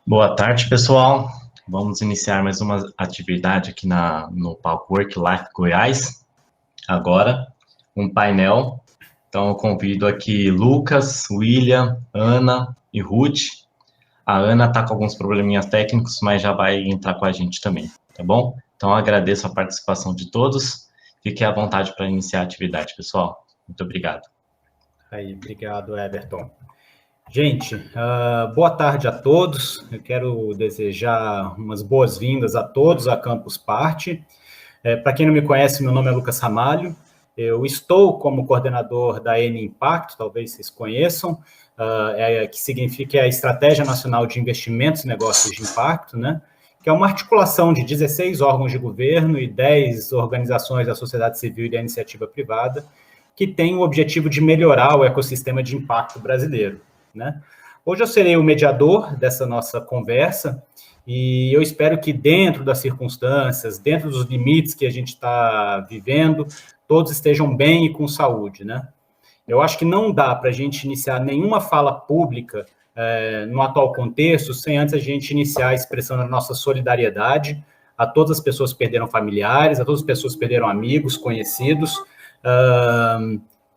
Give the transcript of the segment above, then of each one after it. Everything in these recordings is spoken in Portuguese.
Boa tarde, pessoal. Vamos iniciar mais uma atividade aqui no Palco Work Life Goiás. Agora, um painel. Então, eu convido aqui Lucas, William, Ana e Ruth. A Ana está com alguns probleminhas técnicos, mas já vai entrar com a gente também, tá bom? Então, eu agradeço a participação de todos. Fiquem à vontade para iniciar a atividade, pessoal. Muito obrigado. Aí, obrigado, Everton. Gente, boa tarde a todos. Eu quero desejar umas boas-vindas a todos à Campus Party. Para quem não me conhece, meu nome é Lucas Ramalho. Eu estou como coordenador da Eni Impacto, talvez vocês conheçam, que significa a Estratégia Nacional de Investimentos e Negócios de Impacto, né? Que é uma articulação de 16 órgãos de governo e 10 organizações da sociedade civil e da iniciativa privada, que tem o objetivo de melhorar o ecossistema de impacto brasileiro, né? Hoje eu serei o mediador dessa nossa conversa e eu espero que dentro das circunstâncias, dentro dos limites que a gente está vivendo, todos estejam bem e com saúde, né? Eu acho que não dá para a gente iniciar nenhuma fala pública no atual contexto sem antes a gente iniciar expressando a nossa solidariedade a todas as pessoas que perderam familiares, a todas as pessoas que perderam amigos, conhecidos,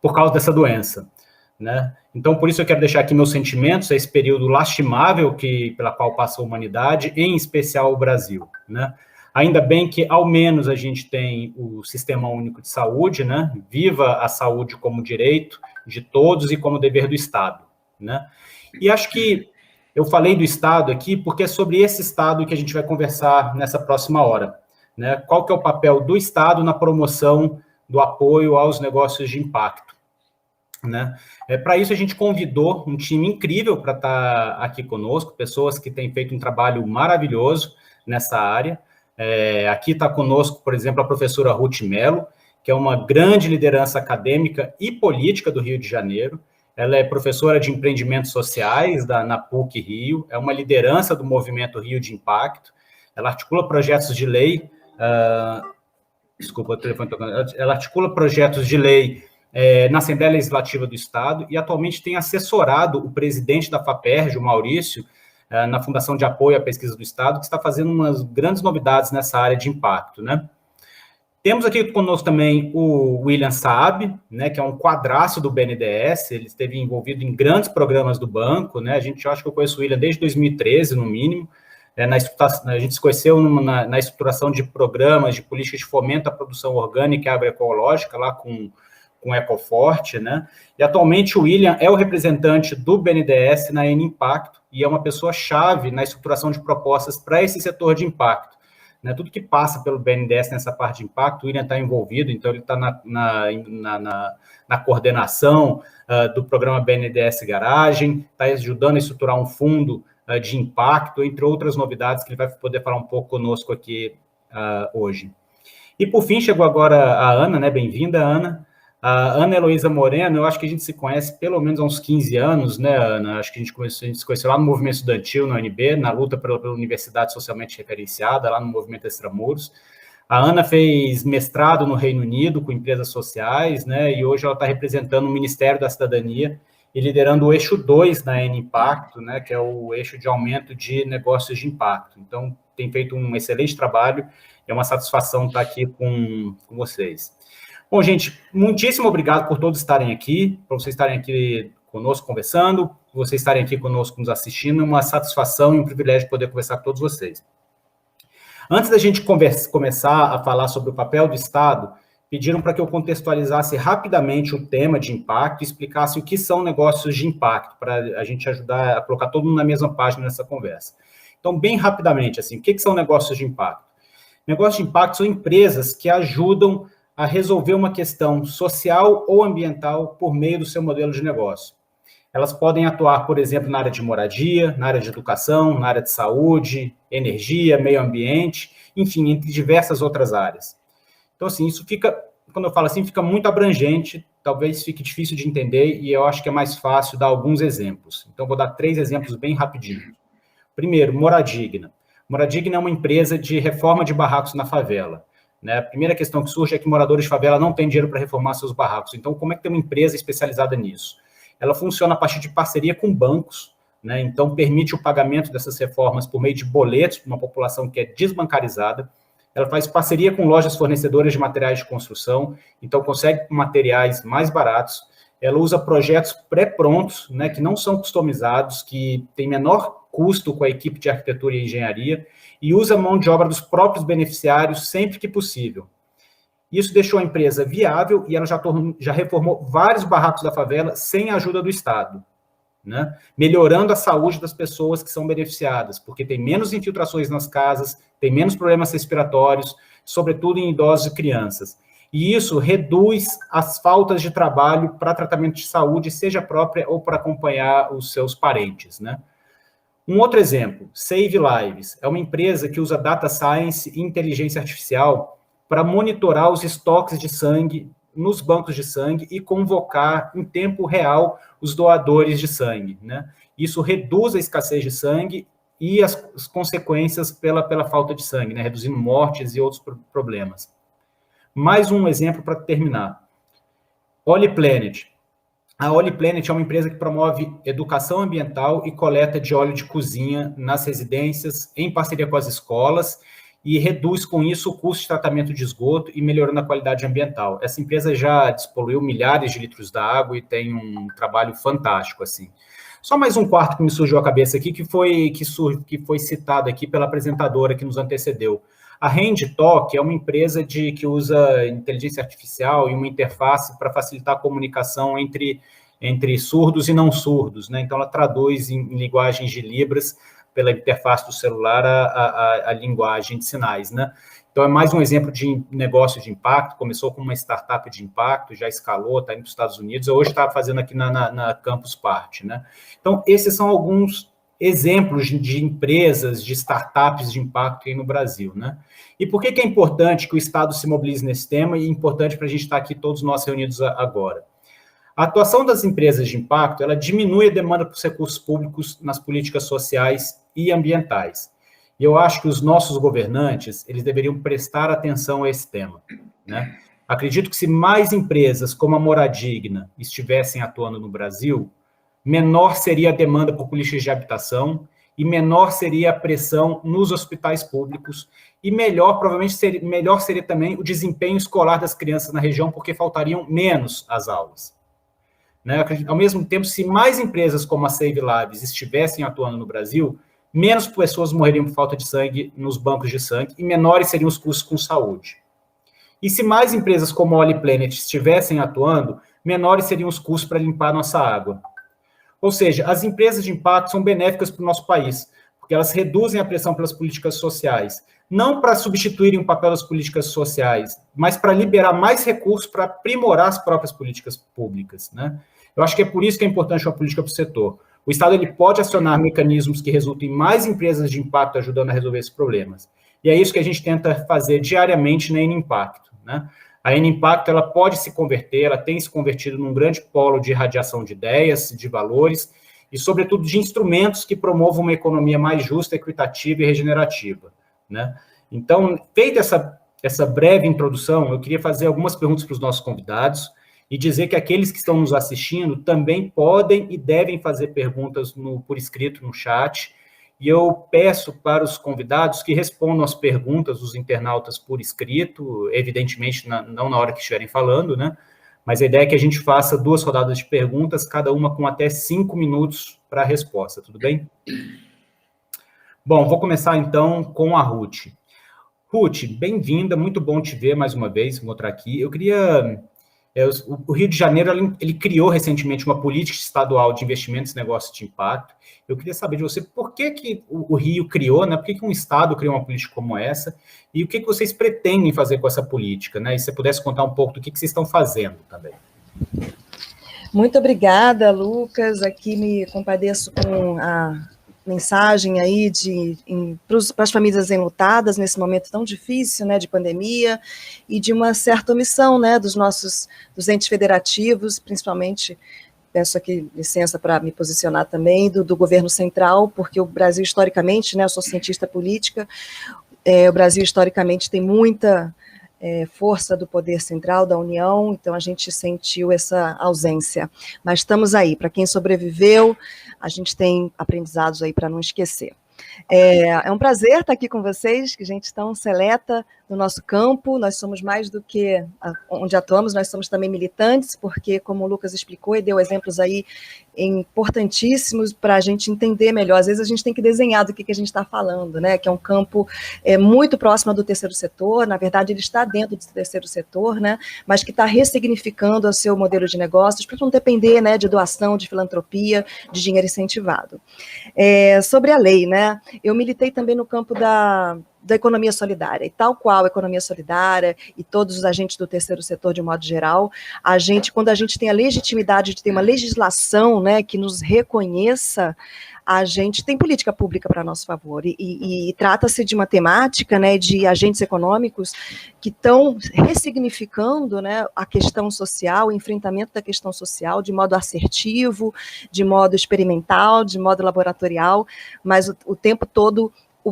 por causa dessa doença, né? Então, por isso eu quero deixar aqui meus sentimentos a esse período lastimável pela qual passa a humanidade, em especial o Brasil, né? Ainda bem que, ao menos, a gente tem o Sistema Único de Saúde, né? Viva a saúde como direito de todos e como dever do Estado, né? E acho que eu falei do Estado aqui porque é sobre esse Estado que a gente vai conversar nessa próxima hora, né? Qual que é o papel do Estado na promoção do apoio aos negócios de impacto, né? Para isso, a gente convidou um time incrível para estar aqui conosco, pessoas que têm feito um trabalho maravilhoso nessa área. Aqui está conosco, por exemplo, a professora Ruth Mello, que é uma grande liderança acadêmica e política do Rio de Janeiro. Ela é professora de empreendimentos sociais na PUC Rio, é uma liderança do movimento Rio de Impacto. Ela articula projetos de lei... Desculpa, o telefone tocando. Ela articula projetos de lei na Assembleia Legislativa do Estado e atualmente tem assessorado o presidente da FAPERJ, o Maurício, na Fundação de Apoio à Pesquisa do Estado, que está fazendo umas grandes novidades nessa área de impacto, né? Temos aqui conosco também o William Saab, né, que é um quadraço do BNDES, ele esteve envolvido em grandes programas do banco, né? Eu acho que eu conheço o William desde 2013, no mínimo. A gente se conheceu na estruturação de programas de políticas de fomento à produção orgânica e agroecológica, lá com Ecoforte, né? E atualmente o William é o representante do BNDES na Eni Impacto e é uma pessoa-chave na estruturação de propostas para esse setor de impacto, né? Tudo que passa pelo BNDES nessa parte de impacto, o William está envolvido, então ele está na coordenação do programa BNDES Garagem, está ajudando a estruturar um fundo de impacto, entre outras novidades que ele vai poder falar um pouco conosco aqui hoje. E, por fim, chegou agora a Ana, né? Bem-vinda, Ana. A Ana Heloísa Moreno, eu acho que a gente se conhece pelo menos há uns 15 anos, né, Ana? Acho que a gente se conheceu lá no movimento estudantil, na UNB, na luta pela universidade socialmente referenciada, lá no movimento Extramuros. A Ana fez mestrado no Reino Unido com empresas sociais, né, e hoje ela está representando o Ministério da Cidadania e liderando o eixo 2 da Eni Impacto, né, que é o eixo de aumento de negócios de impacto. Então, tem feito um excelente trabalho, é uma satisfação estar aqui com vocês. Bom, gente, muitíssimo obrigado por todos estarem aqui, por vocês estarem aqui conosco conversando, por vocês estarem aqui conosco nos assistindo, uma satisfação e um privilégio poder conversar com todos vocês. Antes da gente começar a falar sobre o papel do Estado, pediram para que eu contextualizasse rapidamente o tema de impacto e explicasse o que são negócios de impacto, para a gente ajudar a colocar todo mundo na mesma página nessa conversa. Então, bem rapidamente, assim, o que são negócios de impacto? Negócios de impacto são empresas que ajudam a resolver uma questão social ou ambiental por meio do seu modelo de negócio. Elas podem atuar, por exemplo, na área de moradia, na área de educação, na área de saúde, energia, meio ambiente, enfim, entre diversas outras áreas. Então, assim, isso fica, quando eu falo assim, fica muito abrangente, talvez fique difícil de entender e eu acho que é mais fácil dar alguns exemplos. Então, vou dar 3 exemplos bem rapidinho. Primeiro, Moradigna. Moradigna é uma empresa de reforma de barracos na favela. Né? A primeira questão que surge é que moradores de favela não têm dinheiro para reformar seus barracos. Então, como é que tem uma empresa especializada nisso? Ela funciona a partir de parceria com bancos, né? Então, permite o pagamento dessas reformas por meio de boletos para uma população que é desbancarizada. Ela faz parceria com lojas fornecedoras de materiais de construção, então consegue materiais mais baratos. Ela usa projetos pré-prontos, né, que não são customizados, que têm menor custo com a equipe de arquitetura e engenharia, e usa a mão de obra dos próprios beneficiários sempre que possível. Isso deixou a empresa viável e ela já reformou vários barracos da favela sem a ajuda do Estado, né? Melhorando a saúde das pessoas que são beneficiadas, porque tem menos infiltrações nas casas, tem menos problemas respiratórios, sobretudo em idosos e crianças. E isso reduz as faltas de trabalho para tratamento de saúde, seja própria ou para acompanhar os seus parentes, né? Um outro exemplo, Save Lives, é uma empresa que usa data science e inteligência artificial para monitorar os estoques de sangue nos bancos de sangue e convocar em tempo real os doadores de sangue, né? Isso reduz a escassez de sangue e as consequências pela falta de sangue, né? Reduzindo mortes e outros problemas. Mais um exemplo para terminar. Oliplanet. A Oliplanet é uma empresa que promove educação ambiental e coleta de óleo de cozinha nas residências, em parceria com as escolas, e reduz com isso o custo de tratamento de esgoto e melhorando a qualidade ambiental. Essa empresa já despoluiu milhares de litros de água e tem um trabalho fantástico, assim. Só mais um quarto que me surgiu à cabeça aqui, que foi citado aqui pela apresentadora que nos antecedeu. A HandTalk é uma empresa que usa inteligência artificial e uma interface para facilitar a comunicação entre surdos e não surdos, né? Então, ela traduz em linguagens de Libras, pela interface do celular, a linguagem de sinais, né? Então, é mais um exemplo de negócio de impacto. Começou com uma startup de impacto, já escalou, está indo para os Estados Unidos, hoje está fazendo aqui na Campus Party, né? Então, esses são alguns exemplos de empresas, de startups de impacto aí no Brasil, né? E por que é importante que o Estado se mobilize nesse tema e é importante para a gente estar aqui todos nós reunidos agora? A atuação das empresas de impacto, ela diminui a demanda por recursos públicos nas políticas sociais e ambientais. E eu acho que os nossos governantes, eles deveriam prestar atenção a esse tema, né? Acredito que se mais empresas como a Moradigna estivessem atuando no Brasil, menor seria a demanda por políticas de habitação e menor seria a pressão nos hospitais públicos e melhor seria também o desempenho escolar das crianças na região, porque faltariam menos às aulas, né? Ao mesmo tempo, se mais empresas como a Save Lives estivessem atuando no Brasil, menos pessoas morreriam por falta de sangue nos bancos de sangue e menores seriam os custos com saúde. E se mais empresas como a Oliplanet estivessem atuando, menores seriam os custos para limpar a nossa água. Ou seja, as empresas de impacto são benéficas para o nosso país, porque elas reduzem a pressão pelas políticas sociais, não para substituírem o papel das políticas sociais, mas para liberar mais recursos para aprimorar as próprias políticas públicas, né? Eu acho que é por isso que é importante uma política para o setor. O Estado ele pode acionar mecanismos que resultem em mais empresas de impacto ajudando a resolver esses problemas. E é isso que a gente tenta fazer diariamente na N-Impacto, né? A N-Impacto, ela pode se converter, ela tem se convertido num grande polo de irradiação de ideias, de valores e, sobretudo, de instrumentos que promovam uma economia mais justa, equitativa e regenerativa, né? Então, feita essa breve introdução, eu queria fazer algumas perguntas para os nossos convidados e dizer que aqueles que estão nos assistindo também podem e devem fazer perguntas por escrito no chat. E eu peço para os convidados que respondam as perguntas dos internautas por escrito, evidentemente não na hora que estiverem falando, né? Mas a ideia é que a gente faça 2 rodadas de perguntas, cada uma com até 5 minutos para a resposta, tudo bem? Bom, vou começar então com a Ruth. Ruth, bem-vinda, muito bom te ver mais uma vez, encontrar aqui. Eu queria... O Rio de Janeiro, ele criou recentemente uma política estadual de investimentos e negócios de impacto. Eu queria saber de você por que o Rio criou, né? Por que um estado criou uma política como essa? E o que vocês pretendem fazer com essa política, né? E se você pudesse contar um pouco do que vocês estão fazendo também. Muito obrigada, Lucas. Aqui me compadeço com a mensagem aí para as famílias enlutadas nesse momento tão difícil, né, de pandemia, e de uma certa omissão, né, dos entes federativos, principalmente, peço aqui licença para me posicionar também, do governo central, porque o Brasil, historicamente, né, eu sou cientista política, o Brasil, historicamente, tem muita força do poder central, da União, então a gente sentiu essa ausência. Mas estamos aí, para quem sobreviveu, a gente tem aprendizados aí para não esquecer. É um prazer estar aqui com vocês, que gente tão seleta no nosso campo. Nós somos mais do que onde atuamos, nós somos também militantes, porque, como o Lucas explicou e deu exemplos aí importantíssimos para a gente entender melhor. Às vezes a gente tem que desenhar do que a gente está falando, né? Que é um campo muito próximo do terceiro setor, na verdade ele está dentro do terceiro setor, né? Mas que está ressignificando o seu modelo de negócios para não depender, né, de doação, de filantropia, de dinheiro incentivado. Sobre a lei, né? Eu militei também no campo da economia solidária, e tal qual a economia solidária e todos os agentes do terceiro setor de modo geral, quando a gente tem a legitimidade de ter uma legislação, né, que nos reconheça, a gente tem política pública para nosso favor, e trata-se de uma temática, né, de agentes econômicos que estão ressignificando, né, a questão social, o enfrentamento da questão social de modo assertivo, de modo experimental, de modo laboratorial, mas o tempo todo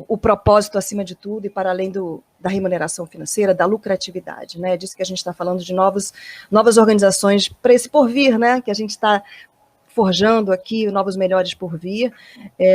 o propósito acima de tudo e para além da remuneração financeira, da lucratividade, né? Disso que a gente está falando de novas organizações para esse porvir, né? Que a gente está forjando aqui, novos melhores por vir.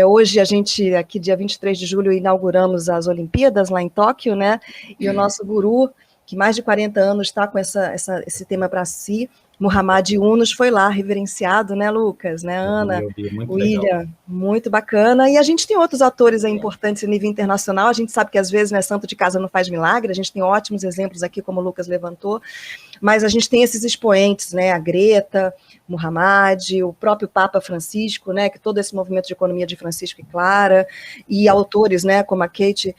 Hoje a gente, aqui dia 23 de julho, inauguramos as Olimpíadas lá em Tóquio, né? E o nosso guru, que mais de 40 anos está com esse tema para si, Muhammad Yunus, foi lá reverenciado, né, Lucas, né, Ana, William, muito bacana, e a gente tem outros atores aí importantes a nível internacional, a gente sabe que às vezes, né, santo de casa não faz milagre, a gente tem ótimos exemplos aqui, como o Lucas levantou, mas a gente tem esses expoentes, né, a Greta, Muhammad, o próprio Papa Francisco, né, que todo esse movimento de economia de Francisco e Clara, e autores, né, como a Kate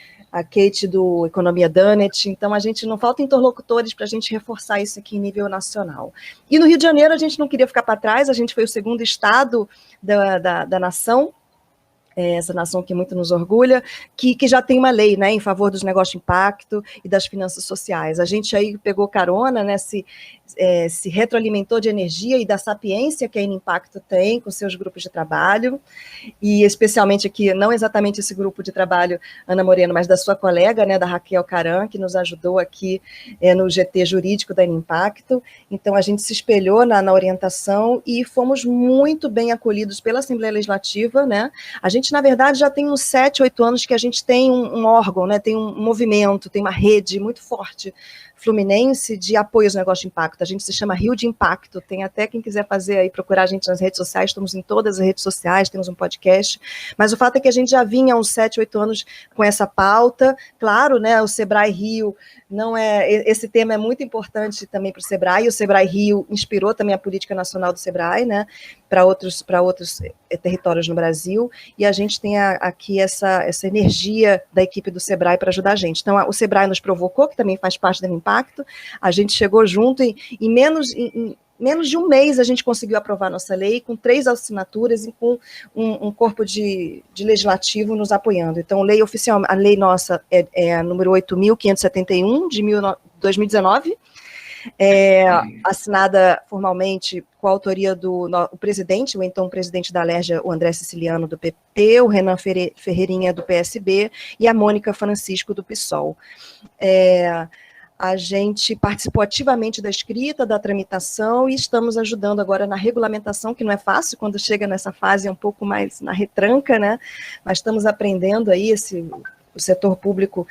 do Economia Dunnett, então a gente não falta interlocutores para a gente reforçar isso aqui em nível nacional. E no Rio de Janeiro a gente não queria ficar para trás, a gente foi o segundo estado da nação, essa nação que muito nos orgulha, que já tem uma lei, né, em favor dos negócios de impacto e das finanças sociais. A gente aí pegou carona, né, se retroalimentou de energia e da sapiência que a Inimpacto tem com seus grupos de trabalho, e especialmente aqui, não exatamente esse grupo de trabalho, Ana Moreno, mas da sua colega, né, da Raquel Caran, que nos ajudou aqui no GT jurídico da Inimpacto. Então a gente se espelhou na orientação e fomos muito bem acolhidos pela Assembleia Legislativa, né. A gente, na verdade, já tem uns 7, 8 anos que a gente tem um órgão, né, tem um movimento, tem uma rede muito forte fluminense de apoio aos negócios de impacto. A gente se chama Rio de Impacto, tem até quem quiser fazer aí, procurar a gente nas redes sociais, estamos em todas as redes sociais, temos um podcast, mas o fato é que a gente já vinha há uns 7, 8 anos com essa pauta, claro, né, o Sebrae Rio, esse tema é muito importante também para o Sebrae, o Sebrae Rio inspirou também a política nacional do Sebrae, né, para outros territórios no Brasil, e a gente tem aqui essa energia da equipe do Sebrae para ajudar a gente. Então, o Sebrae nos provocou, que também faz parte do Impacto, a gente chegou junto e em menos de um mês a gente conseguiu aprovar nossa lei, com 3 assinaturas e com um corpo de legislativo nos apoiando. Então, a lei nossa é a número 8.571, de 2019, assinada formalmente com a autoria do presidente, o então presidente da Alerj, o André Siciliano, do PP, o Renan Ferreirinha, do PSB, e a Mônica Francisco, do PSOL. A gente participou ativamente da escrita, da tramitação, e estamos ajudando agora na regulamentação, que não é fácil, quando chega nessa fase é um pouco mais na retranca, né? Mas estamos aprendendo aí, o setor público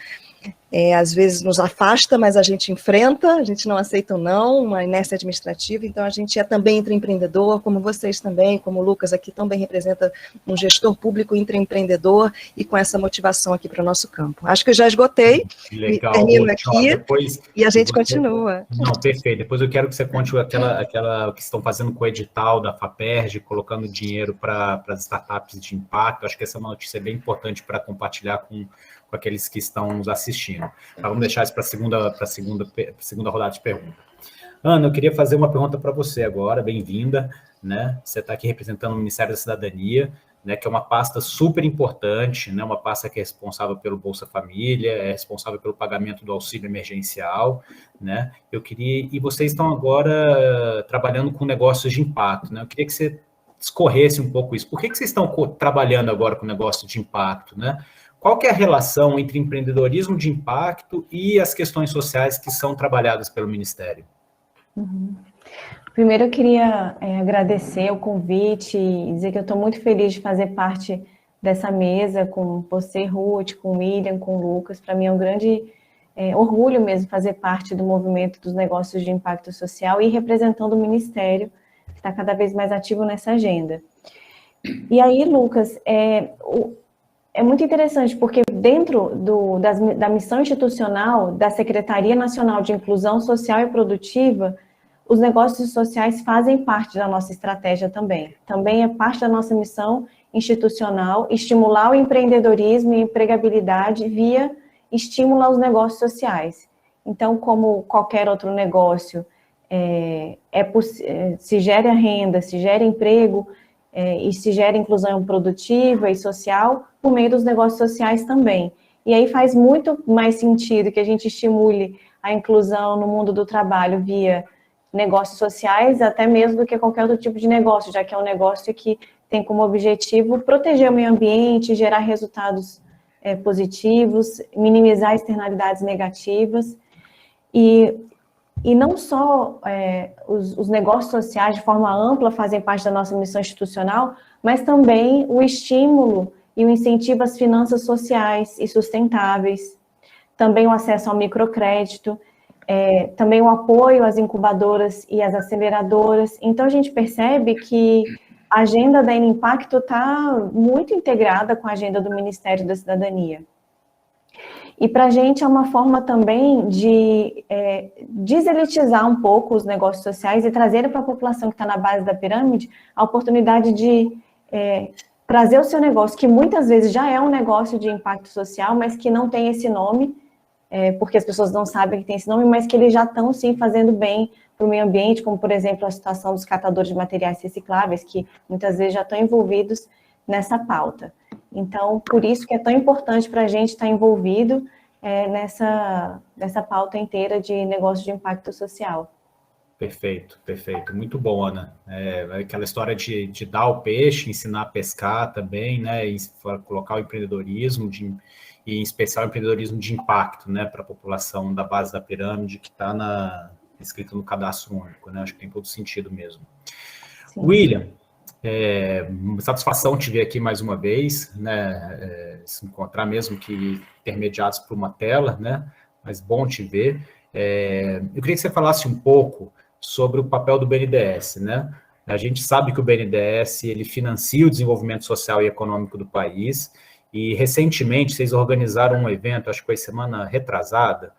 às vezes nos afasta, mas a gente enfrenta, a gente não aceita não, uma inércia administrativa, então a gente é também intraempreendedor, como vocês também, como o Lucas aqui também representa um gestor público intraempreendedor e com essa motivação aqui para o nosso campo. Acho que eu já esgotei, termino aqui e a gente continua. Não, perfeito. Depois eu quero que você conte aquela que estão fazendo com o edital da FAPERJ, colocando dinheiro para as startups de impacto. Acho que essa é uma notícia bem importante para compartilhar com aqueles que estão nos assistindo. Mas vamos deixar isso para a segunda rodada de perguntas. Ana, eu queria fazer uma pergunta para você agora, bem-vinda, né? Você está aqui representando o Ministério da Cidadania, né, que é uma pasta super importante, né, uma pasta que é responsável pelo Bolsa Família, é responsável pelo pagamento do auxílio emergencial, né? E vocês estão agora trabalhando com negócios de impacto, né? Eu queria que você discorresse um pouco isso. Por que vocês estão trabalhando agora com negócio de impacto, né? qual que é a relação entre empreendedorismo de impacto e as questões sociais que são trabalhadas pelo Ministério? Primeiro, eu queria agradecer o convite e dizer que eu estou muito feliz de fazer parte dessa mesa com você, Ruth, com o William, com o Lucas. Para mim é um grande orgulho mesmo fazer parte do movimento dos negócios de impacto social e representando o Ministério, que está cada vez mais ativo nessa agenda. E aí, Lucas, é muito interessante, porque dentro da missão institucional da Secretaria Nacional de Inclusão Social e Produtiva, os negócios sociais fazem parte da nossa estratégia também. Também é parte da nossa missão institucional estimular o empreendedorismo e a empregabilidade via estímulo aos negócios sociais. Então, como qualquer outro negócio, se gera renda, se gera emprego, e se gera inclusão produtiva e social por meio dos negócios sociais também. E aí faz muito mais sentido que a gente estimule a inclusão no mundo do trabalho via negócios sociais, até mesmo do que qualquer outro tipo de negócio, já que é um negócio que tem como objetivo proteger o meio ambiente, gerar resultados positivos, minimizar externalidades negativas. E não só os negócios sociais de forma ampla fazem parte da nossa missão institucional, mas também o estímulo e o incentivo às finanças sociais e sustentáveis, também o acesso ao microcrédito, também o apoio às incubadoras e às aceleradoras. Então, a gente percebe que a agenda da Impacto está muito integrada com a agenda do Ministério da Cidadania. E para a gente é uma forma também de deselitizar um pouco os negócios sociais e trazer para a população que está na base da pirâmide a oportunidade de trazer o seu negócio, que muitas vezes já é um negócio de impacto social, mas que não tem esse nome, porque as pessoas não sabem que tem esse nome, mas que eles já estão, sim, fazendo bem para o meio ambiente, como, por exemplo, a situação dos catadores de materiais recicláveis, que muitas vezes já estão envolvidos nessa pauta. Então, por isso que é tão importante para a gente estar envolvido nessa pauta inteira de negócio de impacto social. Perfeito, perfeito. Muito bom, Ana. Aquela história de dar o peixe, ensinar a pescar também, né? E colocar o empreendedorismo, e em especial o empreendedorismo de impacto, né? Para a população da base da pirâmide que está escrito no cadastro único, né? Acho que tem todo sentido mesmo. Sim. William, satisfação te ver aqui mais uma vez, né? Se encontrar mesmo que intermediados por uma tela, né? Mas bom te ver. Eu queria que você falasse um pouco sobre o papel do BNDES, né? A gente sabe que o BNDES ele financia o desenvolvimento social e econômico do país, e recentemente vocês organizaram um evento, acho que foi semana retrasada,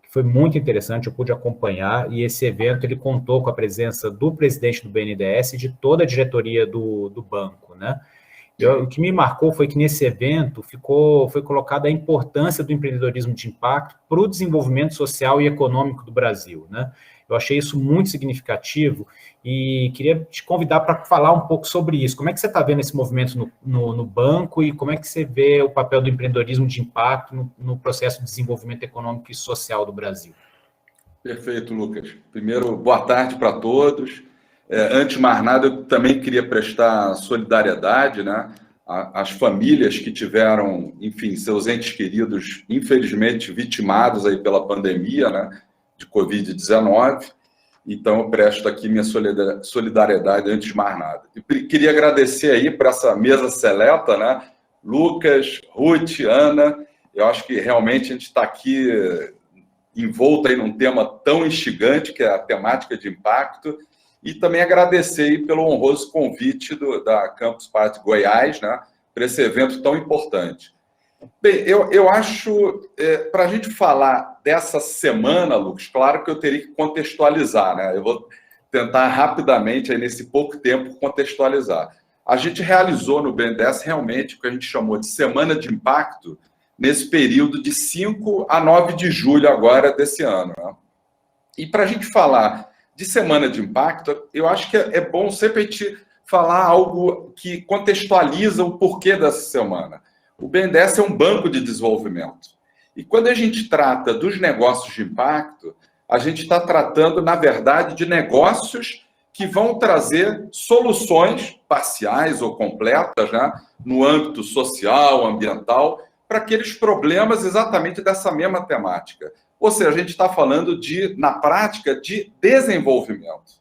que foi muito interessante, eu pude acompanhar, e esse evento ele contou com a presença do presidente do BNDES e de toda a diretoria do banco, né? O que me marcou foi que nesse evento foi colocada a importância do empreendedorismo de impacto para o desenvolvimento social e econômico do Brasil, né? Eu achei isso muito significativo e queria te convidar para falar um pouco sobre isso. Como é que você está vendo esse movimento no banco e como é que você vê o papel do empreendedorismo de impacto no processo de desenvolvimento econômico e social do Brasil? Perfeito, Lucas. Primeiro, boa tarde para todos. Antes de mais nada, eu também queria prestar solidariedade, né, às famílias que tiveram, enfim, seus entes queridos, infelizmente, vitimados aí pela pandemia, né, de Covid-19. Então, eu presto aqui minha solidariedade antes de mais nada. E queria agradecer aí para essa mesa seleta, né, Lucas, Ruth, Ana. Eu acho que realmente a gente está aqui envolto aí num tema tão instigante, que é a temática de impacto. E também agradecer aí pelo honroso convite da Campus Party Goiás, né, para esse evento tão importante. Bem, eu acho, para a gente falar dessa semana, Lucas, claro que eu teria que contextualizar, né? Eu vou tentar rapidamente, aí, nesse pouco tempo, contextualizar. A gente realizou no BNDES realmente o que a gente chamou de Semana de Impacto nesse período de 5 a 9 de julho agora desse ano, né? E para a gente falar de Semana de Impacto, eu acho que é bom sempre a gente falar algo que contextualiza o porquê dessa semana. O BNDES é um banco de desenvolvimento. E quando a gente trata dos negócios de impacto, a gente está tratando, na verdade, de negócios que vão trazer soluções parciais ou completas, né, no âmbito social, ambiental, para aqueles problemas exatamente dessa mesma temática. Ou seja, a gente está falando, na prática, de desenvolvimento.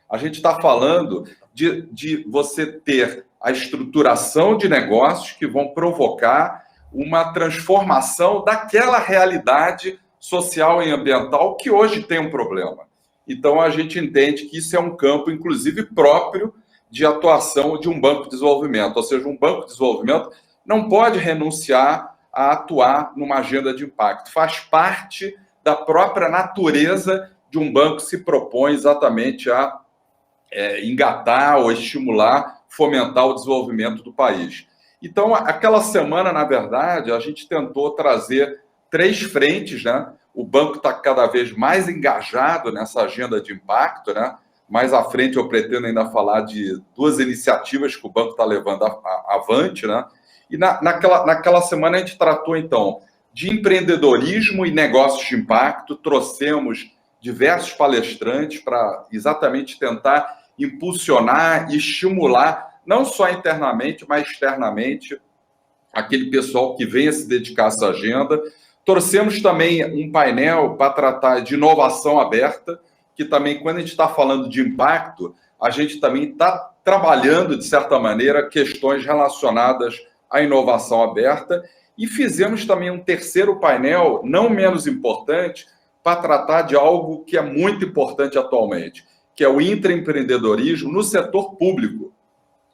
A gente está falando de você ter a estruturação de negócios que vão provocar uma transformação daquela realidade social e ambiental que hoje tem um problema. Então, a gente entende que isso é um campo, inclusive, próprio de atuação de um banco de desenvolvimento. Ou seja, um banco de desenvolvimento não pode renunciar a atuar numa agenda de impacto. Faz parte da própria natureza de um banco que se propõe exatamente a engatar ou estimular, fomentar o desenvolvimento do país. Então, aquela semana, na verdade, a gente tentou trazer 3 frentes, né? O banco está cada vez mais engajado nessa agenda de impacto, né? Mais à frente eu pretendo ainda falar de 2 iniciativas que o banco está levando avante, né? E naquela semana a gente tratou, então, de empreendedorismo e negócios de impacto, trouxemos diversos palestrantes para exatamente tentar impulsionar e estimular, não só internamente, mas externamente, aquele pessoal que venha se dedicar a essa agenda. Trouxemos também um painel para tratar de inovação aberta, que também, quando a gente está falando de impacto, a gente também está trabalhando, de certa maneira, questões relacionadas à inovação aberta. E fizemos também um terceiro painel, não menos importante, para tratar de algo que é muito importante atualmente, que é o intraempreendedorismo no setor público.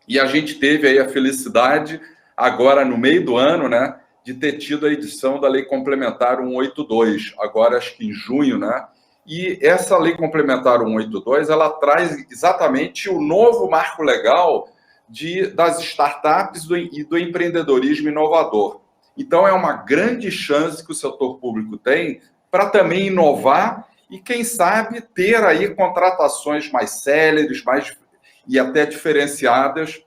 E a gente teve aí a felicidade, agora no meio do ano, né, de ter tido a edição da Lei Complementar 182, agora acho que em junho, né? E essa Lei Complementar 182, ela traz exatamente o novo marco legal das startups e do empreendedorismo inovador. Então, é uma grande chance que o setor público tem para também inovar e, quem sabe, ter aí contratações mais céleres, e até diferenciadas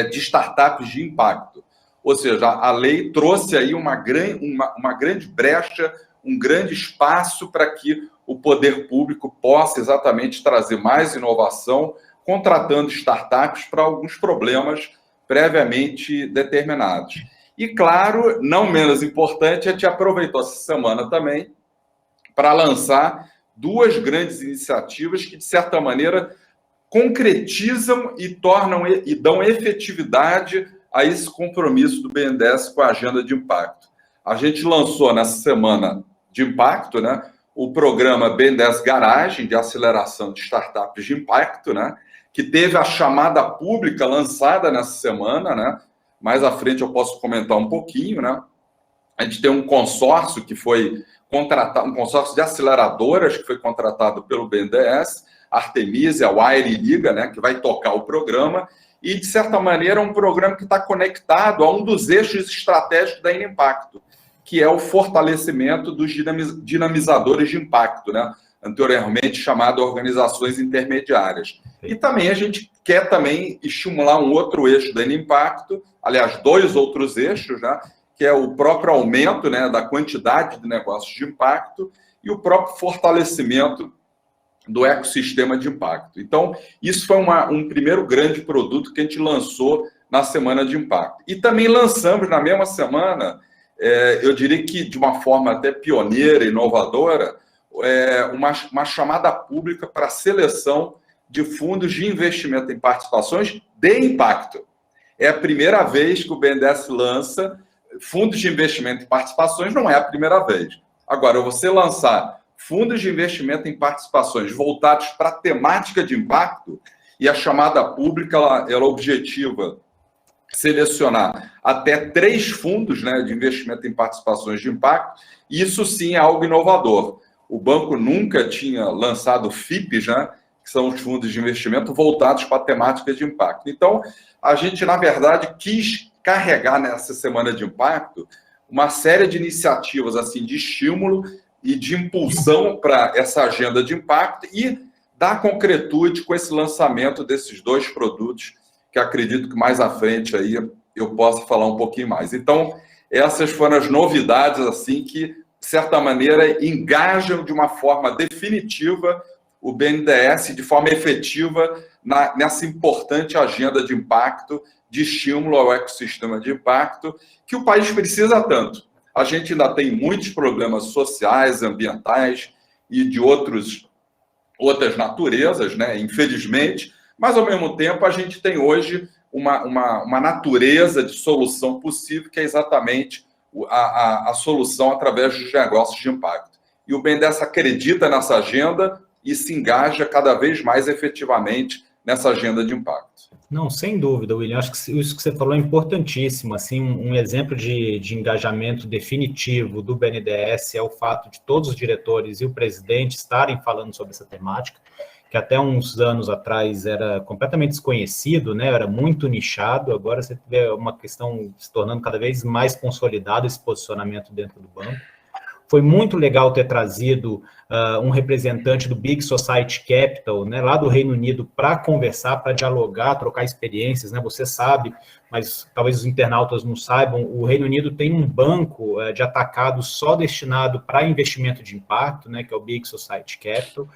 de startups de impacto. Ou seja, a lei trouxe aí uma grande brecha, um grande espaço para que o poder público possa exatamente trazer mais inovação, contratando startups para alguns problemas previamente determinados. E, claro, não menos importante, a gente aproveitou essa semana também para lançar 2 grandes iniciativas que, de certa maneira, concretizam e dão efetividade a esse compromisso do BNDES com a agenda de impacto. A gente lançou nessa semana de impacto, né, o programa BNDES Garagem, de aceleração de startups de impacto, né, que teve a chamada pública lançada nessa semana, né? Mais à frente eu posso comentar um pouquinho, né? A gente tem um consórcio que foi contratado, um consórcio de aceleradoras que foi contratado pelo BNDES, Artemisia, Wire e Liga, né? Que vai tocar o programa e, de certa maneira, é um programa que está conectado a um dos eixos estratégicos da Inimpacto, que é o fortalecimento dos dinamizadores de impacto, né? Anteriormente chamado organizações intermediárias. E também a gente quer também estimular um outro eixo da Inimpacto, aliás, 2 outros eixos, né? Que é o próprio aumento, né, da quantidade de negócios de impacto e o próprio fortalecimento do ecossistema de impacto. Então, isso foi um primeiro grande produto que a gente lançou na Semana de Impacto. E também lançamos na mesma semana, eu diria que de uma forma até pioneira, inovadora, uma chamada pública para a seleção de fundos de investimento em participações de impacto. É a primeira vez que o BNDES lança fundos de investimento em participações, não é a primeira vez. Agora, você lançar fundos de investimento em participações voltados para a temática de impacto, e a chamada pública, ela objetiva selecionar até 3 fundos, né, de investimento em participações de impacto, e isso sim é algo inovador. O banco nunca tinha lançado FIPs, né, que são os fundos de investimento voltados para a temática de impacto. Então, a gente, na verdade, quis carregar nessa Semana de Impacto uma série de iniciativas assim, de estímulo e de impulsão para essa agenda de impacto e dar concretude com esse lançamento desses 2 produtos, que acredito que mais à frente aí eu possa falar um pouquinho mais. Então, essas foram as novidades assim que, de certa maneira, engajam de uma forma definitiva o BNDES de forma efetiva nessa importante agenda de impacto, de estímulo ao ecossistema de impacto, que o país precisa tanto. A gente ainda tem muitos problemas sociais, ambientais e de outras naturezas, né? Infelizmente, mas, ao mesmo tempo, a gente tem hoje uma natureza de solução possível, que é exatamente a solução através dos negócios de impacto. E o BNDES acredita nessa agenda e se engaja cada vez mais efetivamente nessa agenda de impacto. Não, sem dúvida, William. Acho que isso que você falou é importantíssimo. Assim, um exemplo de engajamento definitivo do BNDES é o fato de todos os diretores e o presidente estarem falando sobre essa temática, que até uns anos atrás era completamente desconhecido, né? Era muito nichado. Agora você vê uma questão se tornando cada vez mais consolidado, esse posicionamento dentro do banco. Foi muito legal ter trazido um representante do Big Society Capital, né, lá do Reino Unido, para conversar, para dialogar, trocar experiências, né? Você sabe, mas talvez os internautas não saibam, o Reino Unido tem um banco de atacado só destinado para investimento de impacto, né, que é o Big Society Capital,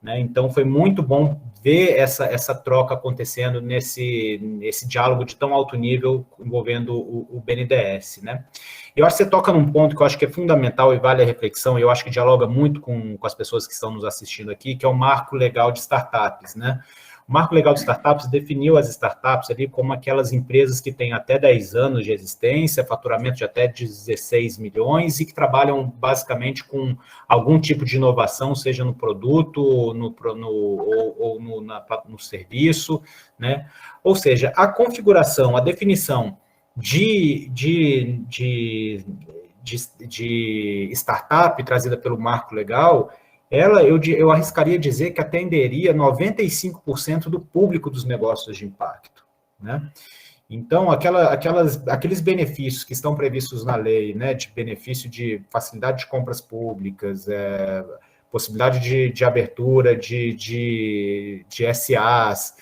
né? Então foi muito bom ver essa troca acontecendo nesse diálogo de tão alto nível envolvendo o BNDES, né? Eu acho que você toca num ponto que eu acho que é fundamental e vale a reflexão, e eu acho que dialoga muito com as pessoas que estão nos assistindo aqui, que é o Marco Legal de Startups, né? O Marco Legal de Startups definiu as startups ali como aquelas empresas que têm até 10 anos de existência, faturamento de até 16 milhões e que trabalham basicamente com algum tipo de inovação, seja no produto ou no serviço, né? Ou seja, a configuração, a definição de startup trazida pelo Marco Legal, eu arriscaria dizer que atenderia 95% do público dos negócios de impacto, né? Então, aqueles benefícios que estão previstos na lei, né, de benefício de facilidade de compras públicas, possibilidade de abertura de SAs,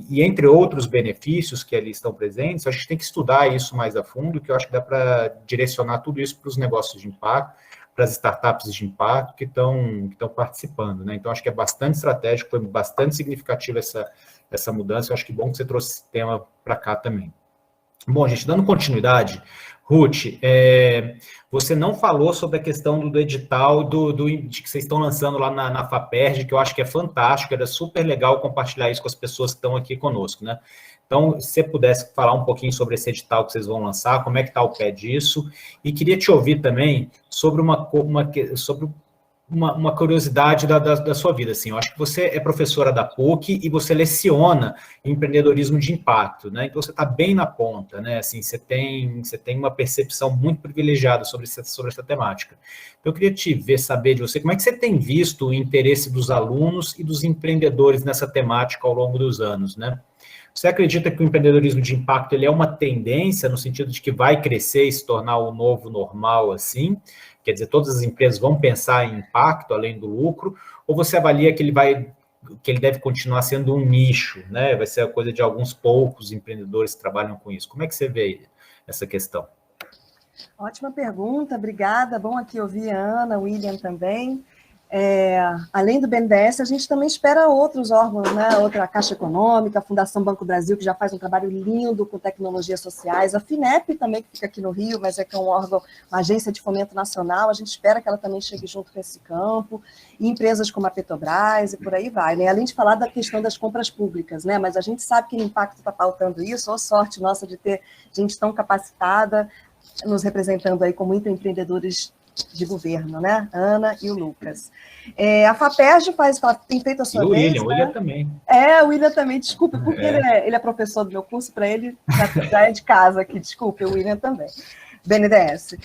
e entre outros benefícios que ali estão presentes, a gente tem que estudar isso mais a fundo, que eu acho que dá para direcionar tudo isso para os negócios de impacto, para as startups de impacto que estão participando, né? Então, acho que é bastante estratégico, foi bastante significativa essa mudança, eu acho que bom que você trouxe esse tema para cá também. Bom, gente, dando continuidade, Ruth, você não falou sobre a questão do edital de que vocês estão lançando lá na FAPERJ, que eu acho que é fantástico, era super legal compartilhar isso com as pessoas que estão aqui conosco, né? Então, se você pudesse falar um pouquinho sobre esse edital que vocês vão lançar, como é que está o pé disso, e queria te ouvir também sobre uma curiosidade da sua vida, assim, eu acho que você é professora da PUC e você leciona empreendedorismo de impacto, né, então você está bem na ponta, né, assim, você tem uma percepção muito privilegiada sobre essa temática. Eu queria saber de você, como é que você tem visto o interesse dos alunos e dos empreendedores nessa temática ao longo dos anos, né? Você acredita que o empreendedorismo de impacto ele é uma tendência no sentido de que vai crescer e se tornar o novo normal, assim? Quer dizer, todas as empresas vão pensar em impacto além do lucro? Ou você avalia que ele deve continuar sendo um nicho, né? Vai ser a coisa de alguns poucos empreendedores que trabalham com isso. Como é que você vê essa questão? Ótima pergunta, obrigada. Bom aqui ouvir a Ana, o William também. Além do BNDES, a gente também espera outros órgãos, né? Outra Caixa Econômica, a Fundação Banco Brasil, que já faz um trabalho lindo com tecnologias sociais, a FINEP também, que fica aqui no Rio, mas que é um órgão, uma agência de fomento nacional, a gente espera que ela também chegue junto com esse campo, e empresas como a Petrobras e por aí vai, né? Além de falar da questão das compras públicas, né? Mas a gente sabe que o Impacto está pautando isso, ou sorte nossa de ter gente tão capacitada nos representando aí como empreendedores de governo, né? Ana e o Lucas. A FAPERJ tem feito a sua vez. O William também. O William também, desculpa, porque ele é professor do meu curso, para ele já é de casa aqui, desculpe, o William também. BNDES.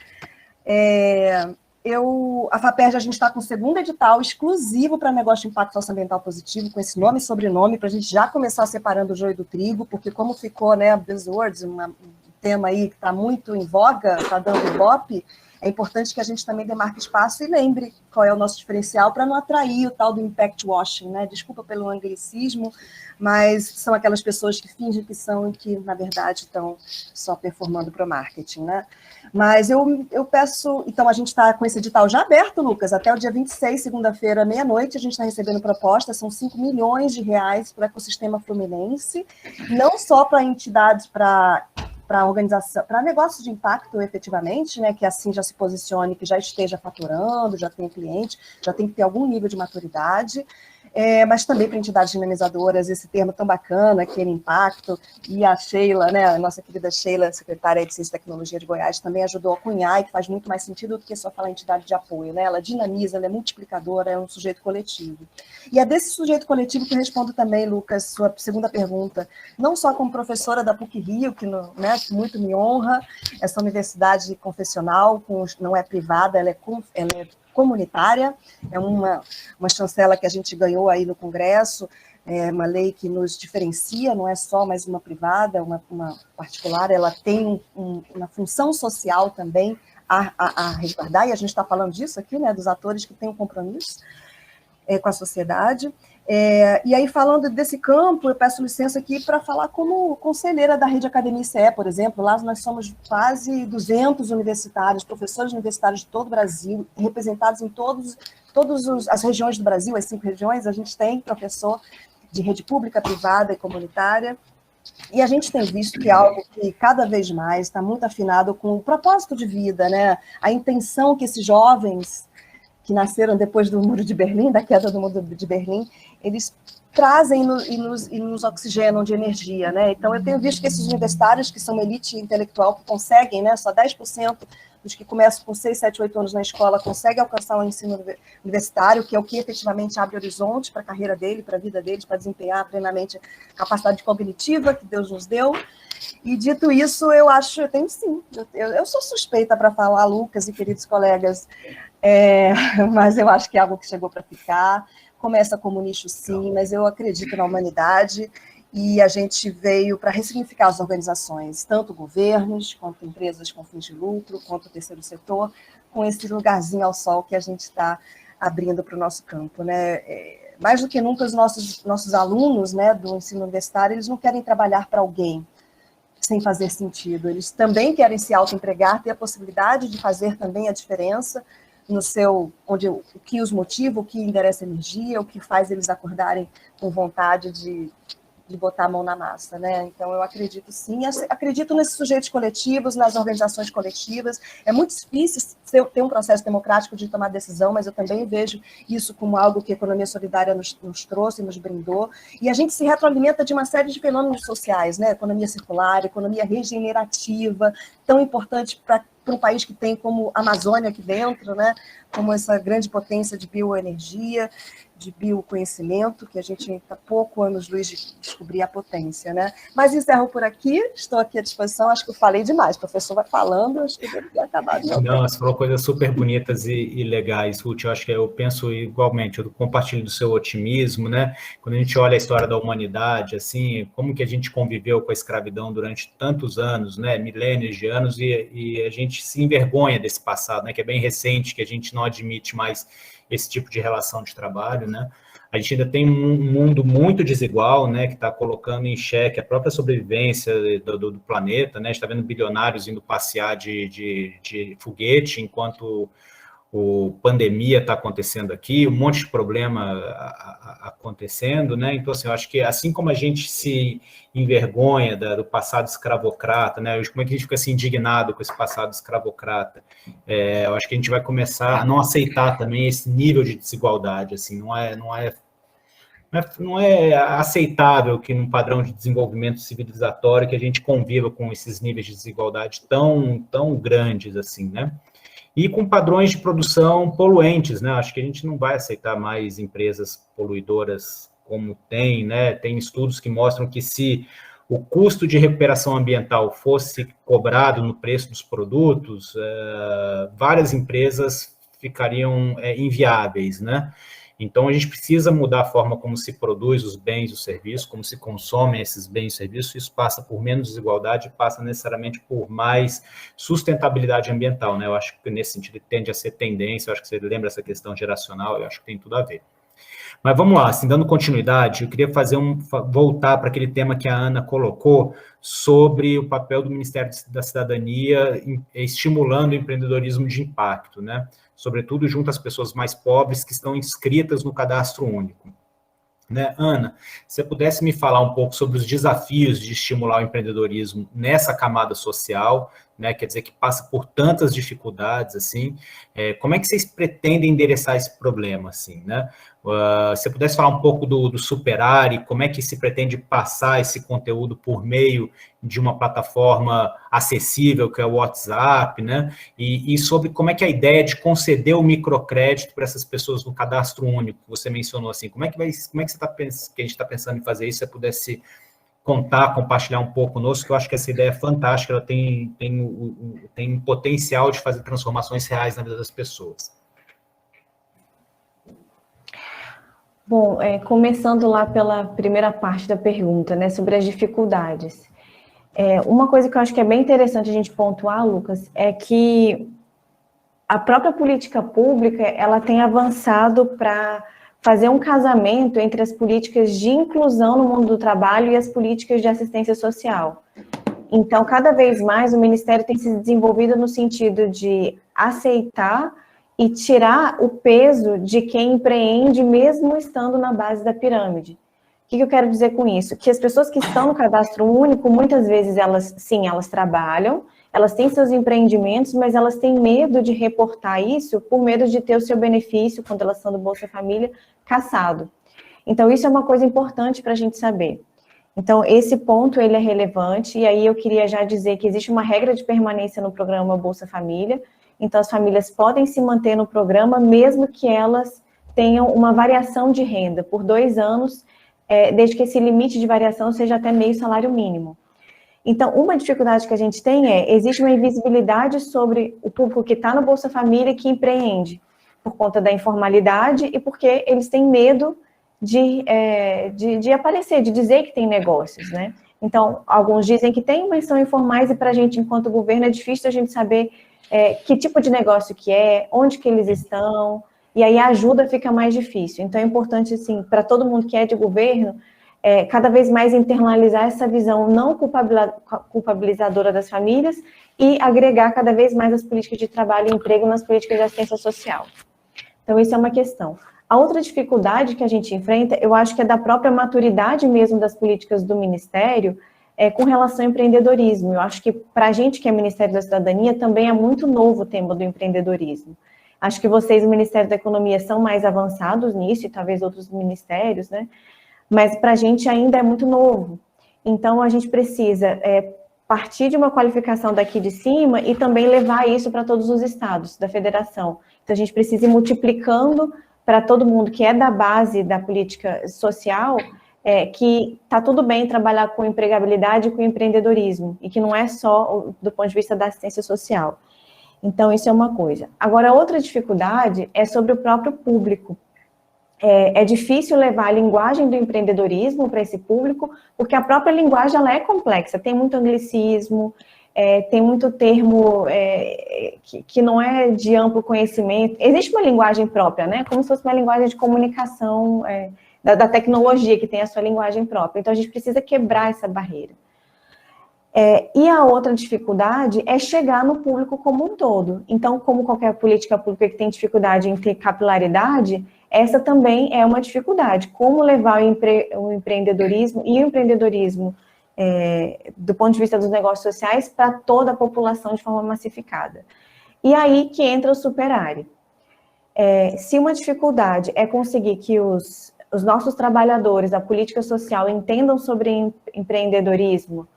A FAPERJ, a gente está com o segundo edital exclusivo para negócio de impacto socioambiental positivo, com esse nome e sobrenome, para a gente já começar separando o joio do trigo, porque como ficou, né, buzzwords, um tema aí que está muito em voga, está dando ibope, é importante que a gente também demarque espaço e lembre qual é o nosso diferencial para não atrair o tal do impact washing, né? Desculpa pelo anglicismo, mas são aquelas pessoas que fingem que são e que, na verdade, estão só performando para o marketing, né? Mas eu peço... Então, a gente está com esse edital já aberto, Lucas, até o dia 26, segunda-feira, meia-noite, a gente está recebendo propostas, são 5 milhões de reais para o ecossistema fluminense, não só para entidades, para organização, para negócios de impacto, efetivamente, né, que assim já se posicione, que já esteja faturando, já tem cliente, já tem que ter algum nível de maturidade, mas também para entidades dinamizadoras, esse termo tão bacana, aquele impacto, e a Sheila, né, a nossa querida Sheila, secretária de Ciência e Tecnologia de Goiás, também ajudou a cunhar, e que faz muito mais sentido do que só falar entidade de apoio, né, ela dinamiza, ela é multiplicadora, é um sujeito coletivo. E é desse sujeito coletivo que eu respondo também, Lucas, sua segunda pergunta, não só como professora da PUC-Rio, que muito me honra, essa universidade confessional, não é privada, ela é comunitária, é uma chancela que a gente ganhou aí no Congresso, é uma lei que nos diferencia, não é só mais uma privada, uma particular, ela tem uma função social também a resguardar, e a gente está falando disso aqui, né, dos atores que têm um compromisso com a sociedade. E aí, falando desse campo, eu peço licença aqui para falar como conselheira da Rede Academia ICE, por exemplo. Lá nós somos quase 200 universitários, professores universitários de todo o Brasil, representados em todas as regiões do Brasil, as 5 regiões, a gente tem professor de rede pública, privada e comunitária, e a gente tem visto que é algo que cada vez mais está muito afinado com o propósito de vida, né? A intenção que esses jovens que nasceram depois do Muro de Berlim, da queda do Muro de Berlim, eles trazem e nos oxigenam de energia, né? Então, eu tenho visto que esses universitários, que são uma elite intelectual, que conseguem, né, só 10% dos que começam com 6, 7, 8 anos na escola, conseguem alcançar o ensino universitário, que é o que efetivamente abre horizonte para a carreira dele, para a vida deles, para desempenhar plenamente a capacidade cognitiva que Deus nos deu. E, dito isso, eu tenho sim, eu sou suspeita para falar, Lucas e queridos colegas, mas eu acho que é algo que chegou para ficar. Começa como nicho, sim, mas eu acredito na humanidade e a gente veio para ressignificar as organizações, tanto governos, quanto empresas com fins de lucro, quanto o terceiro setor, com esse lugarzinho ao sol que a gente está abrindo para o nosso campo, né? Mais do que nunca, os nossos alunos, né, do ensino universitário, eles não querem trabalhar para alguém sem fazer sentido, eles também querem se autoempregar, ter a possibilidade de fazer também a diferença, o que os motiva, o que endereça energia, o que faz eles acordarem com vontade de botar a mão na massa, né? Então, eu acredito sim, acredito nesses sujeitos coletivos, nas organizações coletivas. É muito difícil ter um processo democrático de tomar decisão, mas eu também vejo isso como algo que a economia solidária nos trouxe, nos brindou, e a gente se retroalimenta de uma série de fenômenos sociais, né? Economia circular, economia regenerativa, tão importante para um país que tem como a Amazônia aqui dentro, né? Como essa grande potência de bioenergia, de bioconhecimento, que a gente está pouco anos-luz de descobrir a potência, né? Mas encerro por aqui, estou aqui à disposição, acho que eu falei demais, o professor vai falando, acho que deve ter acabado. Não, você falou coisas super bonitas e legais, Ruth, eu acho que eu penso igualmente, eu compartilho do seu otimismo, né? Quando a gente olha a história da humanidade, assim, como que a gente conviveu com a escravidão durante tantos anos, né? Milênios de anos, e a gente se envergonha desse passado, né? Que é bem recente, que a gente não admite mais esse tipo de relação de trabalho, né? A gente ainda tem um mundo muito desigual, né, que está colocando em xeque a própria sobrevivência do planeta, né? A gente está vendo bilionários indo passear de foguete, enquanto a pandemia está acontecendo aqui, um monte de problema acontecendo, né? Então, assim, eu acho que assim como a gente se envergonha do passado escravocrata, né? Como é que a gente fica assim indignado com esse passado escravocrata? Eu acho que a gente vai começar a não aceitar também esse nível de desigualdade, assim, não é aceitável que num padrão de desenvolvimento civilizatório que a gente conviva com esses níveis de desigualdade tão grandes, assim, né? E com padrões de produção poluentes, né? Acho que a gente não vai aceitar mais empresas poluidoras como tem, né? Tem estudos que mostram que se o custo de recuperação ambiental fosse cobrado no preço dos produtos, várias empresas ficariam inviáveis, né? Então, a gente precisa mudar a forma como se produz os bens e os serviços, como se consomem esses bens e serviços. Isso passa por menos desigualdade, passa necessariamente por mais sustentabilidade ambiental, né? Eu acho que nesse sentido tende a ser tendência, eu acho que você lembra essa questão geracional, eu acho que tem tudo a ver. Mas vamos lá, assim, dando continuidade, eu queria voltar para aquele tema que a Ana colocou sobre o papel do Ministério da Cidadania estimulando o empreendedorismo de impacto, né? Sobretudo junto às pessoas mais pobres que estão inscritas no cadastro único. Né? Ana, se você pudesse me falar um pouco sobre os desafios de estimular o empreendedorismo nessa camada social, né? Quer dizer, que passa por tantas dificuldades, assim, como é que vocês pretendem endereçar esse problema, assim, né? Se você pudesse falar um pouco do Superare, como é que se pretende passar esse conteúdo por meio de uma plataforma acessível, que é o WhatsApp, né? E sobre como é que a ideia de conceder o microcrédito para essas pessoas no cadastro único, que você mencionou, assim, como é que a gente está pensando em fazer isso? Se você pudesse compartilhar um pouco conosco, que eu acho que essa ideia é fantástica, ela tem potencial de fazer transformações reais na vida das pessoas. Bom, começando lá pela primeira parte da pergunta, né, sobre as dificuldades. Uma coisa que eu acho que é bem interessante a gente pontuar, Lucas, é que a própria política pública, ela tem avançado para fazer um casamento entre as políticas de inclusão no mundo do trabalho e as políticas de assistência social. Então, cada vez mais o Ministério tem se desenvolvido no sentido de aceitar e tirar o peso de quem empreende, mesmo estando na base da pirâmide. O que eu quero dizer com isso? Que as pessoas que estão no cadastro único, muitas vezes elas trabalham, elas têm seus empreendimentos, mas elas têm medo de reportar isso por medo de ter o seu benefício, quando elas são do Bolsa Família, cassado. Então, isso é uma coisa importante para a gente saber. Então, esse ponto, ele é relevante, e aí eu queria já dizer que existe uma regra de permanência no programa Bolsa Família, então as famílias podem se manter no programa, mesmo que elas tenham uma variação de renda por 2 anos, desde que esse limite de variação seja até meio salário mínimo. Então, uma dificuldade que a gente tem existe uma invisibilidade sobre o público que está no Bolsa Família e que empreende, por conta da informalidade e porque eles têm medo de aparecer, de dizer que tem negócios, né? Então, alguns dizem que tem, mas são informais, e para a gente, enquanto governo, é difícil a gente saber que tipo de negócio que onde que eles estão, e aí a ajuda fica mais difícil. Então, é importante, assim, para todo mundo que é de governo, cada vez mais internalizar essa visão não culpabilizadora das famílias e agregar cada vez mais as políticas de trabalho e emprego nas políticas de assistência social. Então, isso é uma questão. A outra dificuldade que a gente enfrenta, eu acho que é da própria maturidade mesmo das políticas do Ministério, com relação ao empreendedorismo. Eu acho que para a gente que é Ministério da Cidadania, também é muito novo o tema do empreendedorismo. Acho que vocês, o Ministério da Economia, são mais avançados nisso, e talvez outros ministérios, né? Mas para a gente ainda é muito novo. Então, a gente precisa partir de uma qualificação daqui de cima e também levar isso para todos os estados da federação. Então, a gente precisa ir multiplicando para todo mundo que é da base da política social, que está tudo bem trabalhar com empregabilidade e com empreendedorismo, e que não é só do ponto de vista da assistência social. Então, isso é uma coisa. Agora, outra dificuldade é sobre o próprio público. É difícil levar a linguagem do empreendedorismo para esse público, porque a própria linguagem ela é complexa, tem muito anglicismo, tem muito termo que não é de amplo conhecimento. Existe uma linguagem própria, né? Como se fosse uma linguagem de comunicação da tecnologia, que tem a sua linguagem própria. Então, a gente precisa quebrar essa barreira. E a outra dificuldade é chegar no público como um todo. Então, como qualquer política pública que tem dificuldade em ter capilaridade, essa também é uma dificuldade. Como levar o empreendedorismo e o empreendedorismo do ponto de vista dos negócios sociais para toda a população de forma massificada. E aí que entra o Superare. Se uma dificuldade é conseguir que os nossos trabalhadores, a política social, entendam sobre empreendedorismo,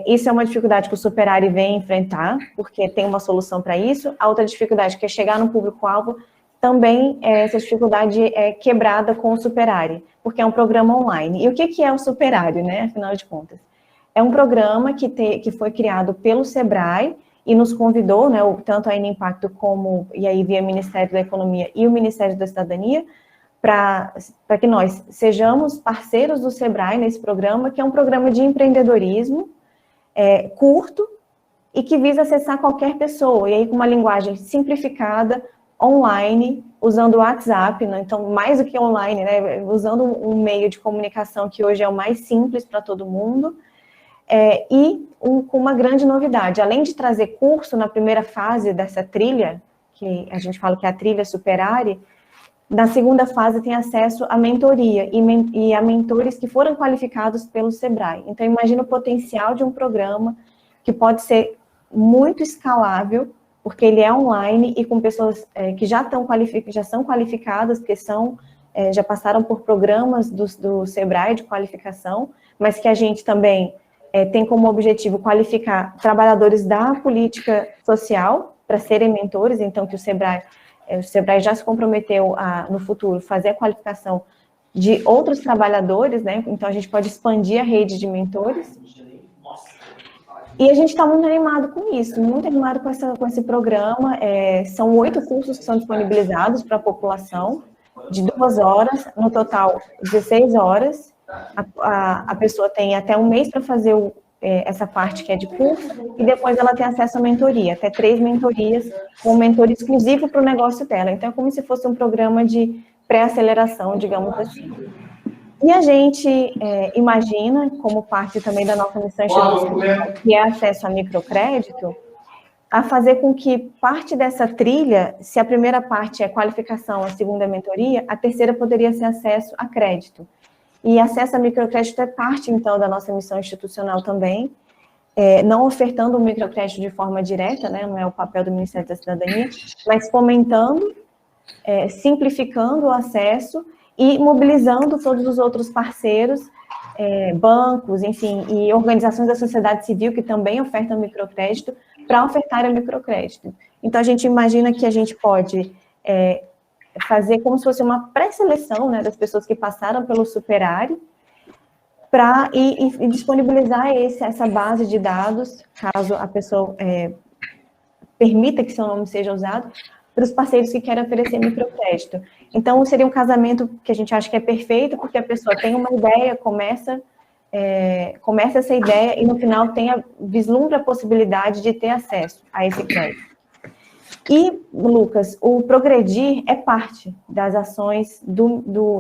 isso é uma dificuldade que o Superare vem enfrentar, porque tem uma solução para isso. A outra dificuldade, que é chegar no público-alvo, também essa dificuldade é quebrada com o Superare, porque é um programa online. E o que é o Superare, né, afinal de contas? É um programa que foi criado pelo Sebrae e nos convidou, né, tanto a Impacto como, e aí via Ministério da Economia e o Ministério da Cidadania, para que nós sejamos parceiros do Sebrae nesse programa, que é um programa de empreendedorismo curto e que visa acessar qualquer pessoa, e aí com uma linguagem simplificada, online, usando o WhatsApp, né? Então, mais do que online, né? Usando um meio de comunicação que hoje é o mais simples para todo mundo, com uma grande novidade, além de trazer curso na primeira fase dessa trilha, que a gente fala que é a trilha Superare, na segunda fase tem acesso à mentoria e a mentores que foram qualificados pelo Sebrae. Então, imagina o potencial de um programa que pode ser muito escalável, porque ele é online e com pessoas que já são qualificadas, que já passaram por programas do Sebrae de qualificação, mas que a gente também tem como objetivo qualificar trabalhadores da política social para serem mentores, então que o Sebrae já se comprometeu a, no futuro, fazer a qualificação de outros trabalhadores, né? Então a gente pode expandir a rede de mentores. E a gente está muito animado com isso, muito animado com esse programa. São 8 cursos que são disponibilizados para a população, de 2 horas, no total 16 horas. A pessoa tem até um mês para fazer essa parte que é de curso, e depois ela tem acesso à mentoria, até 3 mentorias, com um mentor exclusivo para o negócio dela. Então, é como se fosse um programa de pré-aceleração, digamos assim. E a gente imagina, como parte também da nossa missão institucional, que é acesso a microcrédito, a fazer com que parte dessa trilha, se a primeira parte é qualificação, a segunda é mentoria, a terceira poderia ser acesso a crédito. E acesso a microcrédito é parte, então, da nossa missão institucional também, não ofertando o microcrédito de forma direta, né, não é o papel do Ministério da Cidadania, mas fomentando, simplificando o acesso e mobilizando todos os outros parceiros, bancos, enfim, e organizações da sociedade civil que também ofertam microcrédito, para ofertar o microcrédito. Então, a gente imagina que a gente pode fazer como se fosse uma pré-seleção, né, das pessoas que passaram pelo Superare, e disponibilizar essa base de dados, caso a pessoa permita que seu nome seja usado, para os parceiros que querem oferecer microcrédito. Então, seria um casamento que a gente acha que é perfeito, porque a pessoa tem uma ideia, começa essa ideia e, no final, vislumbra a possibilidade de ter acesso a esse crédito. E, Lucas, o Progredir é parte das ações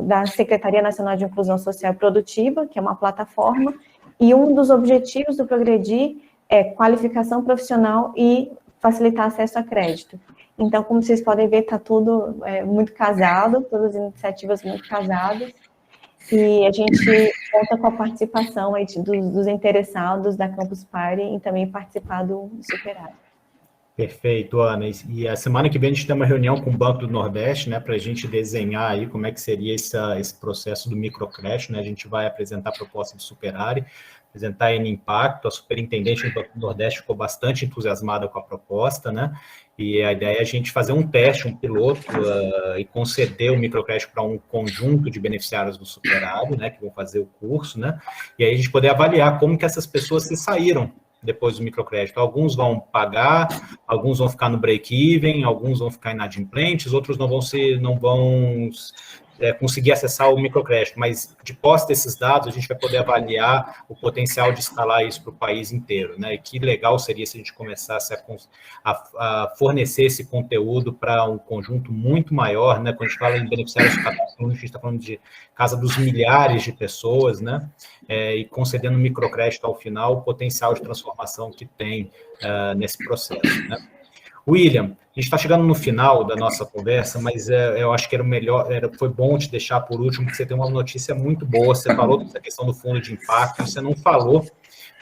da Secretaria Nacional de Inclusão Social e Produtiva, que é uma plataforma, e um dos objetivos do Progredir é qualificação profissional e facilitar acesso a crédito. Então, como vocês podem ver, está tudo muito casado, todas as iniciativas muito casadas, e a gente conta com a participação aí dos interessados da Campus Party e também participar do Superare. Perfeito, Ana. E a semana que vem a gente tem uma reunião com o Banco do Nordeste, né, para a gente desenhar aí como é que seria esse processo do microcrédito, né? A gente vai apresentar a proposta do Superare, apresentar em impacto. A superintendente do Banco do Nordeste ficou bastante entusiasmada com a proposta, né? E a ideia é a gente fazer um teste, um piloto, e conceder o microcrédito para um conjunto de beneficiários do Superare, né, que vão fazer o curso, né? E aí a gente poder avaliar como que essas pessoas se saíram depois do microcrédito. Alguns vão pagar, alguns vão ficar no break-even, alguns vão ficar inadimplentes, outros não vão conseguir acessar o microcrédito, mas de posse desses dados, a gente vai poder avaliar o potencial de escalar isso para o país inteiro, né? E que legal seria se a gente começasse a fornecer esse conteúdo para um conjunto muito maior, né? Quando a gente fala em beneficiários, a gente está falando de casa dos milhares de pessoas, né? E concedendo microcrédito ao final, o potencial de transformação que tem nesse processo, né? William, a gente está chegando no final da nossa conversa, mas eu acho que foi bom te deixar por último, porque você tem uma notícia muito boa. Você falou dessa questão do fundo de impacto, você não falou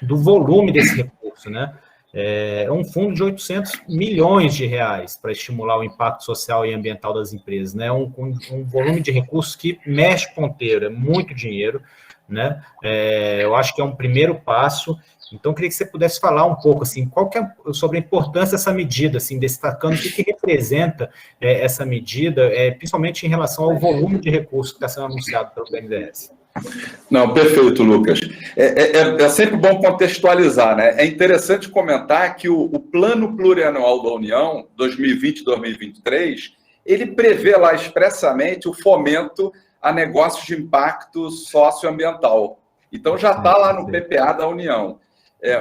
do volume desse recurso, né? É um fundo de 800 milhões de reais para estimular o impacto social e ambiental das empresas, né? Um volume de recursos que mexe ponteiro, é muito dinheiro, né? Eu acho que é um primeiro passo. Então, eu queria que você pudesse falar um pouco, assim, sobre a importância dessa medida, assim, destacando o que representa essa medida, principalmente em relação ao volume de recursos que está sendo anunciado pelo BNDES. Não, perfeito, Lucas. É sempre bom contextualizar, né? É interessante comentar que o Plano Plurianual da União, 2020-2023, ele prevê lá expressamente o fomento a negócios de impacto socioambiental. Então, já está lá no PPA da União.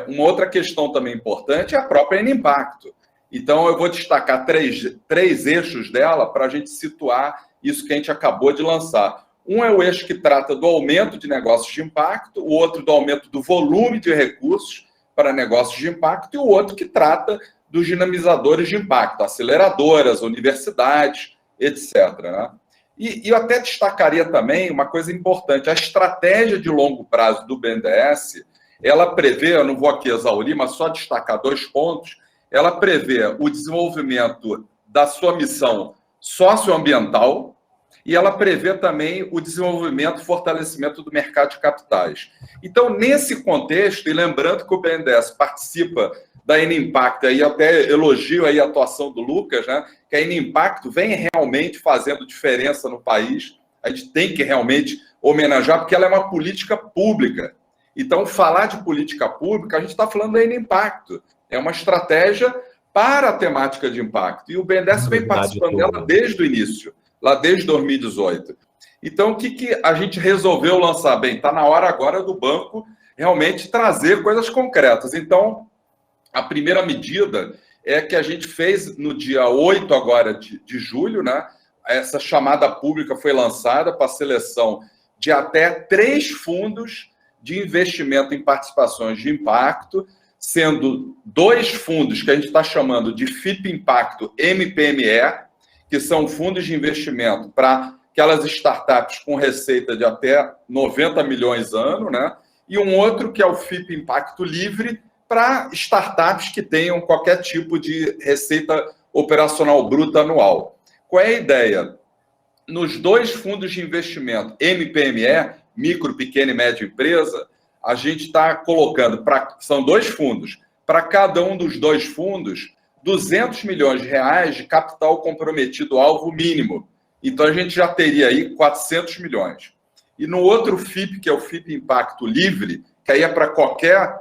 Uma outra questão também importante é a própria Enimpacto. Então, eu vou destacar três eixos dela para a gente situar isso que a gente acabou de lançar. Um é o eixo que trata do aumento de negócios de impacto, o outro do aumento do volume de recursos para negócios de impacto, e o outro que trata dos dinamizadores de impacto, aceleradoras, universidades, etc. Né? E eu até destacaria também uma coisa importante, a estratégia de longo prazo do BNDES, ela prevê, eu não vou aqui exaurir, mas só destacar 2 pontos, ela prevê o desenvolvimento da sua missão socioambiental e ela prevê também o desenvolvimento e fortalecimento do mercado de capitais. Então, nesse contexto, e lembrando que o BNDES participa da Enimpacto, aí até elogio aí a atuação do Lucas, né, que a Enimpacto vem realmente fazendo diferença no país, a gente tem que realmente homenagear, porque ela é uma política pública. Então, falar de política pública, a gente está falando da Enimpacto, é uma estratégia para a temática de impacto, e o BNDES vem participando dela desde o início, lá desde 2018. Então, o que a gente resolveu lançar? Bem, está na hora agora do banco realmente trazer coisas concretas. Então, a primeira medida é que a gente fez no dia 8 agora de julho, né? Essa chamada pública foi lançada para a seleção de até 3 fundos de investimento em participações de impacto, sendo 2 fundos que a gente está chamando de FIP Impacto MPME, que são fundos de investimento para aquelas startups com receita de até 90 milhões ano, né? E um outro que é o FIP Impacto Livre, para startups que tenham qualquer tipo de receita operacional bruta anual. Qual é a ideia? Nos 2 fundos de investimento MPME, micro, pequena e média empresa, a gente está colocando, são 2 fundos, para cada um dos 2 fundos, 200 milhões de reais de capital comprometido alvo mínimo. Então, a gente já teria aí 400 milhões. E no outro FIP, que é o FIP Impacto Livre, que aí é para qualquer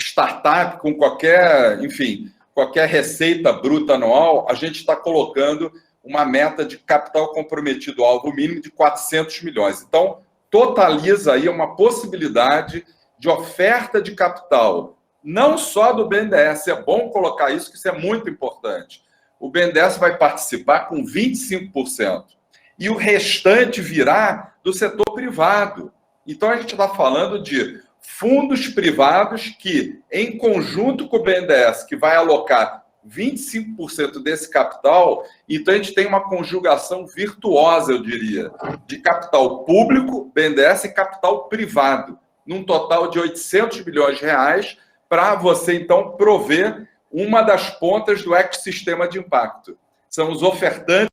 startup, com qualquer receita bruta anual, a gente está colocando uma meta de capital comprometido alvo mínimo de 400 milhões. Então, totaliza aí uma possibilidade de oferta de capital, não só do BNDES, é bom colocar isso, que isso é muito importante. O BNDES vai participar com 25%, e o restante virá do setor privado. Então, a gente está falando de fundos privados que, em conjunto com o BNDES, que vai alocar 25% desse capital, então a gente tem uma conjugação virtuosa, eu diria, de capital público, BNDES, e capital privado, num total de 800 milhões de reais, para você, então, prover uma das pontas do ecossistema de impacto. São os ofertantes